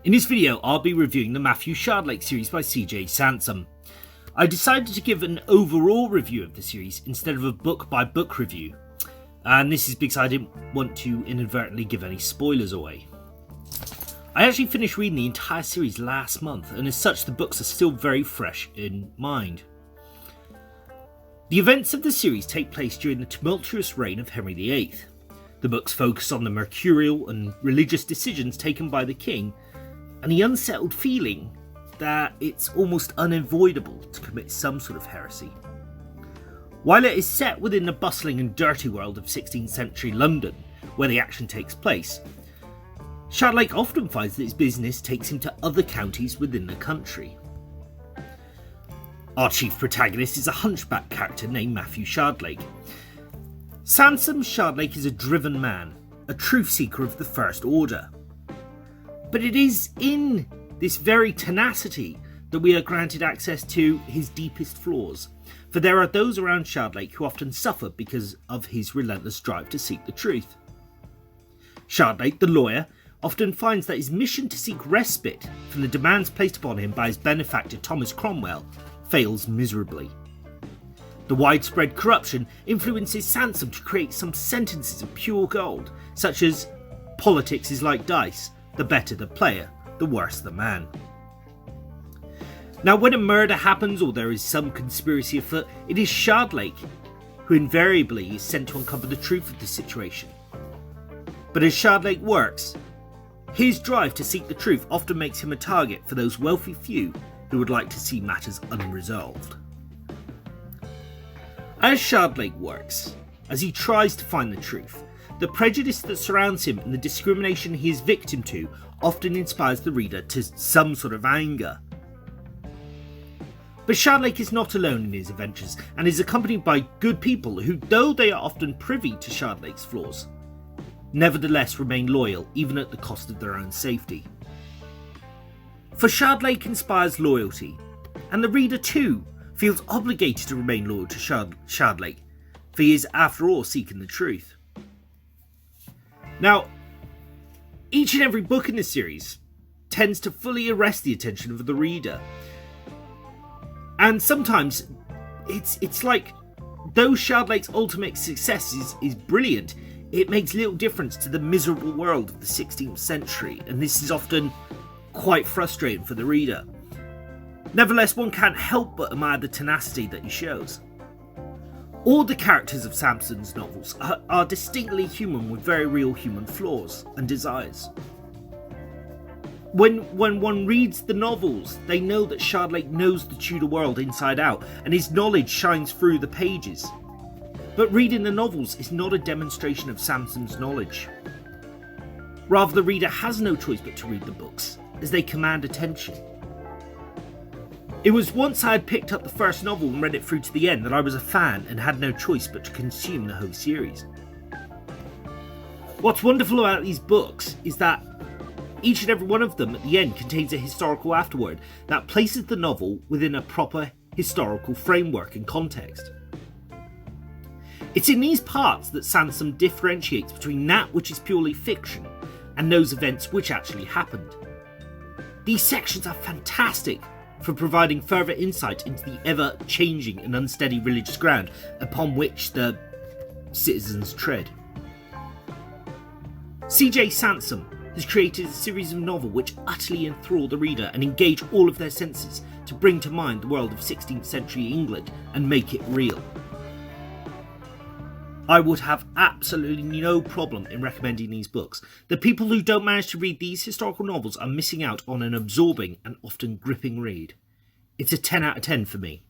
In this video, I'll be reviewing the Matthew Shardlake series by CJ Sansom. I decided to give an overall review of the series instead of a book-by-book review, and this is because I didn't want to inadvertently give any spoilers away. I actually finished reading the entire series last month, and as such the books are still very fresh in mind. The events of the series take place during the tumultuous reign of Henry VIII. The books focus on the mercurial and religious decisions taken by the king, and the unsettled feeling that it's almost unavoidable to commit some sort of heresy. While it is set within the bustling and dirty world of 16th century London, where the action takes place, Shardlake often finds that his business takes him to other counties within the country. Our chief protagonist is a hunchback character named Matthew Shardlake. Sansom Shardlake is a driven man, a truth seeker of the First Order. But it is in this very tenacity that we are granted access to his deepest flaws, for there are those around Shardlake who often suffer because of his relentless drive to seek the truth. Shardlake, the lawyer, often finds that his mission to seek respite from the demands placed upon him by his benefactor Thomas Cromwell fails miserably. The widespread corruption influences Sansom to create some sentences of pure gold, such as, "Politics is like dice, the better the player, the worse the man." Now, when a murder happens or there is some conspiracy afoot, it is Shardlake who invariably is sent to uncover the truth of the situation. But as Shardlake works, his drive to seek the truth often makes him a target for those wealthy few who would like to see matters unresolved. As Shardlake works, as he tries to find the truth, the prejudice that surrounds him and the discrimination he is victim to often inspires the reader to some sort of anger. But Shardlake is not alone in his adventures and is accompanied by good people who, though they are often privy to Shardlake's flaws, nevertheless remain loyal even at the cost of their own safety. For Shardlake inspires loyalty, and the reader too feels obligated to remain loyal to Shardlake, for he is after all seeking the truth. Now, each and every book in this series tends to fully arrest the attention of the reader, and sometimes it's like, though Shardlake's ultimate success is brilliant, it makes little difference to the miserable world of the 16th century, and this is often quite frustrating for the reader. Nevertheless, one can't help but admire the tenacity that he shows. All the characters of Sansom's novels are distinctly human with very real human flaws and desires. When one reads the novels, they know that Shardlake knows the Tudor world inside out, and his knowledge shines through the pages. But reading the novels is not a demonstration of Sansom's knowledge. Rather, the reader has no choice but to read the books, as they command attention. It was once I had picked up the first novel and read it through to the end that I was a fan and had no choice but to consume the whole series. What's wonderful about these books is that each and every one of them at the end contains a historical afterword that places the novel within a proper historical framework and context. It's in these parts that Sansom differentiates between that which is purely fiction and those events which actually happened. These sections are fantastic for providing further insight into the ever-changing and unsteady religious ground upon which the citizens tread. CJ Sansom has created a series of novels which utterly enthrall the reader and engage all of their senses to bring to mind the world of 16th century England and make it real. I would have absolutely no problem in recommending these books. The people who don't manage to read these historical novels are missing out on an absorbing and often gripping read. It's a 10 out of 10 for me.